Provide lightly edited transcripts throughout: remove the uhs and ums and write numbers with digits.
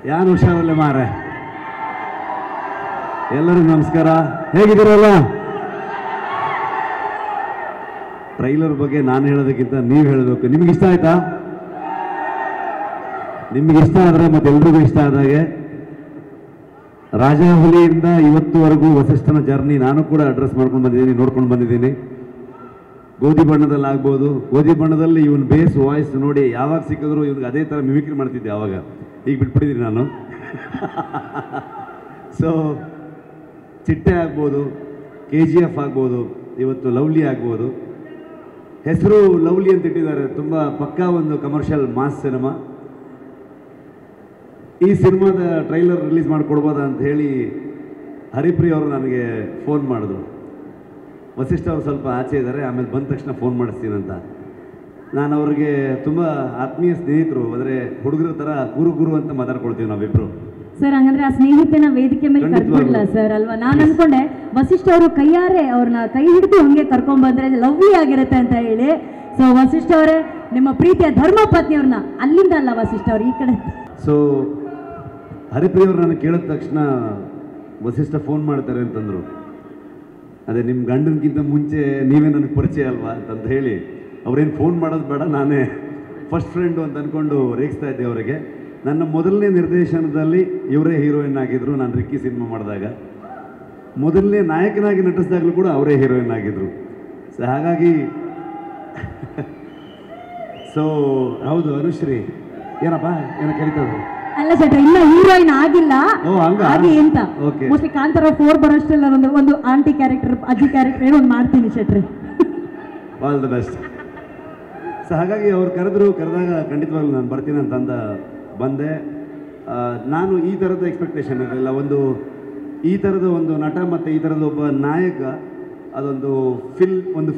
ಯಾರು ಹುಷಾರಲ್ಲ ಮಾರೆ. ಎಲ್ಲರಿಗೂ ನಮಸ್ಕಾರ, ಹೇಗಿದ್ದೀರಲ್ಲ? ಟ್ರೈಲರ್ ಬಗ್ಗೆ ನಾನು ಹೇಳೋದಕ್ಕಿಂತ ನೀವು ಹೇಳಬೇಕು. ನಿಮ್ಗೆ ಇಷ್ಟ ಆಯ್ತಾ? ನಿಮ್ಗೆ ಇಷ್ಟ ಆದರೆ ಮತ್ತೆ ಎಲ್ರಿಗೂ ಇಷ್ಟ ಆದಾಗೆ ರಾಜಾಹುಲಿಯಿಂದ ಇವತ್ತುವರೆಗೂ ವಸಿಷ್ಠನ ಜರ್ನಿ ನಾನು ಕೂಡ ಅಡ್ರೆಸ್ ಮಾಡ್ಕೊಂಡು ಬಂದಿದ್ದೀನಿ, ನೋಡ್ಕೊಂಡು ಬಂದಿದ್ದೀನಿ. ಗೋಧಿ ಬಣ್ಣದಲ್ಲಿ ಆಗ್ಬೋದು, ಗೋಧಿ ಬಣ್ಣದಲ್ಲಿ ಇವನ್ ಬೇಸ್ ವಾಯ್ಸ್ ನೋಡಿ ಯಾವಾಗ ಸಿಕ್ಕಿದ್ರು ಇವ್ನಿಗೆ ಅದೇ ಥರ ಮಿಮಿಕ್ರಿ ಮಾಡ್ತಿದ್ದೆ ಆವಾಗ. ಈಗ ಬಿಟ್ಬಿಟ್ಟಿದ್ದೀನಿ ನಾನು. ಸೊ ಚಿಟ್ಟೆ ಆಗ್ಬೋದು, KGF ಆಗ್ಬೋದು, ಇವತ್ತು ಲವ್ಲಿ ಆಗ್ಬೋದು. ಹೆಸರು ಲವ್ಲಿ ಅಂತ ಇಟ್ಟಿದ್ದಾರೆ, ತುಂಬ ಪಕ್ಕಾ ಒಂದು ಕಮರ್ಷಿಯಲ್ ಮಾಸ್ ಸಿನಿಮಾ. ಈ ಸಿನಿಮಾದ ಟ್ರೈಲರ್ ರಿಲೀಸ್ ಮಾಡಿಕೊಡ್ಬೋದಾ ಅಂತ ಹೇಳಿ ಹರಿಪ್ರಿಯ ಅವರು ನನಗೆ ಫೋನ್ ಮಾಡಿದ್ರು. ವಸಿಷ್ಠ ಅವರು ಸ್ವಲ್ಪ ಆಚೆ ಇದ್ದಾರೆ, ಆಮೇಲೆ ಬಂದ ತಕ್ಷಣ ಫೋನ್ ಮಾಡಿಸ್ತೀನಂತ. ನಾನು ಅವ್ರಿಗೆ ತುಂಬ ಆತ್ಮೀಯ ಸ್ನೇಹಿತರು, ಅಂದರೆ ಹುಡುಗರ ಥರ ಗುರು ಅಂತ ಮಾತಾಡ್ಕೊಳ್ತೀವಿ ನಾವಿಬ್ಬರು. ಸರ್ ಹಂಗಂದ್ರೆ ಆ ಸ್ನೇಹಿತನ ವೇದಿಕೆ ಮೇಲೆ ಕರ್ಕೊಡ್ಲ ಸರ್ ಅಲ್ವಾ? ನಾನು ಅನ್ಕೊಂಡೆ ವಸಿಷ್ಠ ಅವರು ಕೈಯಾರೆ ಅವ್ರನ್ನ ಕೈ ಹಿಡಿದು ಹಂಗೆ ಕರ್ಕೊಂಡ್ ಬಂದ್ರೆ ಲವ್ಲಿ ಆಗಿರುತ್ತೆ ಅಂತ ಹೇಳಿ. ಸೊ ವಸಿಷ್ಠ ಅವರೇ, ನಿಮ್ಮ ಪ್ರೀತಿಯ ಧರ್ಮ ಪತ್ನಿಯವ್ರನ್ನ ಅಲ್ಲಿಂದ ಅಲ್ಲ ವಸಿಷ್ಠ ಅವ್ರು ಈ ಕಡೆ. ಸೊ ಹರಿಪ್ರಿಯ ಅವರು ನನಗೆ ಕೇಳಿದ ತಕ್ಷಣ ವಸಿಷ್ಠ ಫೋನ್ ಮಾಡ್ತಾರೆ ಅಂತಂದರು. ಅದೇ ನಿಮ್ಮ ಗಂಡನಕ್ಕಿಂತ ಮುಂಚೆ ನೀವೇ ನನಗೆ ಪರಿಚಯ ಅಲ್ವಾ ಅಂತಂತ ಹೇಳಿ ಅವ್ರೇನು ಫೋನ್ ಮಾಡೋದು ಬೇಡ, ನಾನೇ ಫಸ್ಟ್ ಫ್ರೆಂಡು ಅಂತ ಅಂದ್ಕೊಂಡು ರೇಗಿಸ್ತಾ ಇದ್ದೆ ಅವರಿಗೆ. ನನ್ನ ಮೊದಲನೇ ನಿರ್ದೇಶನದಲ್ಲಿ ಇವರೇ ಹೀರೋಯಿನ್ ಆಗಿದ್ದರು. ನಾನು ರಿಕ್ಕಿ ಸಿನಿಮಾ ಮಾಡಿದಾಗ ಮೊದಲನೇ ನಾಯಕನಾಗಿ ನಟಿಸಿದಾಗಲೂ ಕೂಡ ಅವರೇ ಹೀರೋಯಿನ್ ಆಗಿದ್ದರು. ಸೊ ಹಾಗಾಗಿ ಸೊ ಹೌದು ಅನುಶ್ರೀ ಏನಪ್ಪ ಏನೋ ಕರೀತದ್ರು. ಅಲ್ಲ ಸರ್, ಇಲ್ಲ ಹೀರೋಯಿನ್ ಆಗಿಲ್ಲ, ಹಾಗೆ ಅಂತ ಮೋಸ್ಟ್ಲಿ ಕಾಂತಾರ 4 ಬರೋಷ್ಟೆಲ್ಲ ಒಂದು ಆಂಟಿ ಕ್ಯಾರೆಕ್ಟರ್, ಅಜ್ಜಿ ಕ್ಯಾರೆಕ್ಟರ್ ಏನೋ ಒಂದು ಮಾಡ್ತೀನಿ Shetri. All the best. So ಹಾಗಾಗಿ ಅವ್ರು ಕರೆದಾಗ ಖಂಡಿತವಾಗ್ಲೂ ನಾನು ಬರ್ತೀನಿ ಅಂತಂದ ಬಂದೆ. ನಾನು ಈ ಥರದ ಎಕ್ಸ್ಪೆಕ್ಟೇಷನ್ ಇರಲಿಲ್ಲ. ಈ ಥರದ ಒಂದು ನಟ ಮತ್ತು ಈ ಥರದ ಒಬ್ಬ ನಾಯಕ, ಅದೊಂದು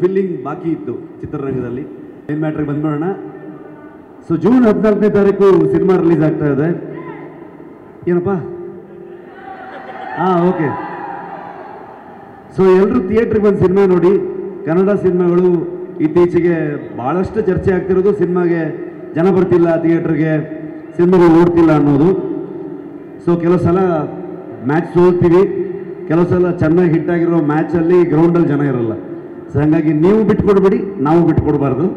ಫಿಲ್ಲಿಂಗ್ ಬಾಕಿ ಇತ್ತು ಚಿತ್ರರಂಗದಲ್ಲಿ. ಏನು ಮ್ಯಾಟ್ರಿಗೆ ಬಂದ್ಬಿಡೋಣ. ಸೊ ಜೂನ್ 14ನೇ ತಾರೀಕು ಸಿನಿಮಾ ರಿಲೀಸ್ ಆಗ್ತಾ ಇದೆ. ಏನಪ್ಪ? ಓಕೆ. ಸೊ ಎಲ್ಲರೂ ಥಿಯೇಟ್ರಿಗೆ ಬಂದು ಸಿನಿಮಾ ನೋಡಿ. ಕನ್ನಡ ಸಿನಿಮಾಗಳು ಇತ್ತೀಚೆಗೆ ಭಾಳಷ್ಟು ಚರ್ಚೆ ಆಗ್ತಿರೋದು ಸಿನಿಮಾಗೆ ಜನ ಬರ್ತಿಲ್ಲ, ಥಿಯೇಟ್ರಿಗೆ ಸಿನಿಮಾಗಳು ನೋಡ್ತಿಲ್ಲ ಅನ್ನೋದು. ಸೊ ಕೆಲವು ಸಲ ಮ್ಯಾಚ್ ಸೋಲ್ತೀವಿ, ಕೆಲವು ಸಲ ಚೆನ್ನಾಗಿ ಹಿಟ್ಟಾಗಿರೋ ಮ್ಯಾಚಲ್ಲಿ ಗ್ರೌಂಡಲ್ಲಿ ಜನ ಇರೋಲ್ಲ. ಸೊ ಹಾಗಾಗಿ ನೀವು ಬಿಟ್ಕೊಡ್ಬೇಡಿ, ನಾವು ಬಿಟ್ಕೊಡ್ಬಾರ್ದು.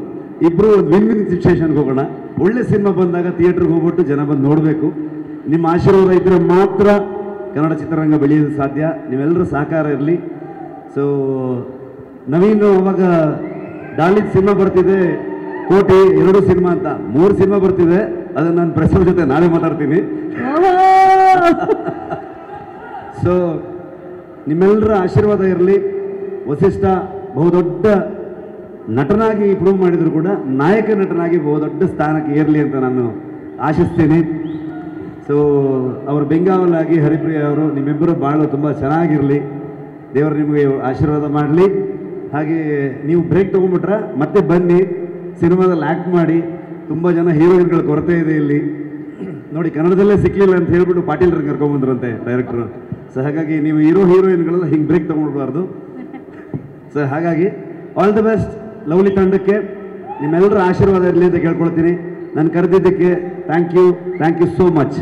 ಇಬ್ಬರು ಒಂದು ವಿನ್ ಸಿಚುವೇಶನ್ಗೆ ಹೋಗೋಣ. ಒಳ್ಳೆ ಸಿನಿಮಾ ಬಂದಾಗ ಥಿಯೇಟ್ರಿಗೆ ಹೋಗ್ಬಿಟ್ಟು ಜನ ಬಂದು ನೋಡಬೇಕು. ನಿಮ್ಮ ಆಶೀರ್ವಾದ ಇದ್ದರೆ ಮಾತ್ರ ಕನ್ನಡ ಚಿತ್ರರಂಗ ಬೆಳೆಯೋದು ಸಾಧ್ಯ. ನೀವೆಲ್ಲರೂ ಸಹಕಾರ ಇರಲಿ. ಸೊ ನವೀನು ಅವಾಗ ಡಾಲಿದ್ ಸಿನಿಮಾ ಬರ್ತಿದೆ, ಕೋಟಿ 2 ಸಿನಿಮಾ ಅಂತ 3 ಸಿನಿಮಾ ಬರ್ತಿದೆ. ಅದನ್ನು ನಾನು ಪ್ರೆಸ್ ಜೊತೆ ನಾಳೆ ಮಾತಾಡ್ತೀನಿ. ಸೊ ನಿಮ್ಮೆಲ್ಲರ ಆಶೀರ್ವಾದ ಇರಲಿ. ವಸಿಷ್ಠ ಬಹುದೊಡ್ಡ ನಟನಾಗಿ ಪ್ರೂವ್ ಮಾಡಿದ್ರು ಕೂಡ ನಾಯಕ ನಟನಾಗಿ ಬಹುದೊಡ್ಡ ಸ್ಥಾನಕ್ಕೆ ಏರಲಿ ಅಂತ ನಾನು ಆಶಿಸ್ತೀನಿ. ಸೊ ಅವರು ಬೆಂಗಾವಲಾಗಿ ಹರಿಪ್ರಿಯ ಅವರು ನಿಮ್ಮಿಬ್ಬರು ಭಾಳ ತುಂಬ ಚೆನ್ನಾಗಿರಲಿ. ದೇವರು ನಿಮಗೆ ಆಶೀರ್ವಾದ ಮಾಡಲಿ. ಹಾಗೆ ನೀವು ಬ್ರೇಕ್ ತೊಗೊಂಡ್ಬಿಟ್ರೆ ಮತ್ತೆ ಬನ್ನಿ, ಸಿನಿಮಾದಲ್ಲಿ ಆ್ಯಕ್ಟ್ ಮಾಡಿ. ತುಂಬ ಜನ ಹೀರೋಯಿನ್ಗಳ ಕೊರತೆ ಇದೆ ಇಲ್ಲಿ ನೋಡಿ. ಕನ್ನಡದಲ್ಲೇ ಸಿಕ್ಕಲಿಲ್ಲ ಅಂತ ಹೇಳ್ಬಿಟ್ಟು ಪಾಟೀಲ್ರಿಗೆ ಕರ್ಕೊಂಬಂದ್ರಂತೆ ಡೈರೆಕ್ಟ್ರು. ಸೊ ಹಾಗಾಗಿ ನೀವು ಹೀರೋಯಿನ್ಗಳೆಲ್ಲ ಹಿಂಗೆ ಬ್ರೇಕ್ ತೊಗೊಂಡ್ಬಾರ್ದು. ಸೊ ಹಾಗಾಗಿ ಆಲ್ ದ ಬೆಸ್ಟ್ ಲವ್ಲಿ ತಂಡಕ್ಕೆ. ನಿಮ್ಮೆಲ್ಲರ ಆಶೀರ್ವಾದ ಇರಲಿ ಅಂತ ಕೇಳ್ಕೊಳ್ತೀನಿ. ನಾನು ಕರೆದಿದ್ದಕ್ಕೆ ಥ್ಯಾಂಕ್ ಯು ಸೋ ಮಚ್.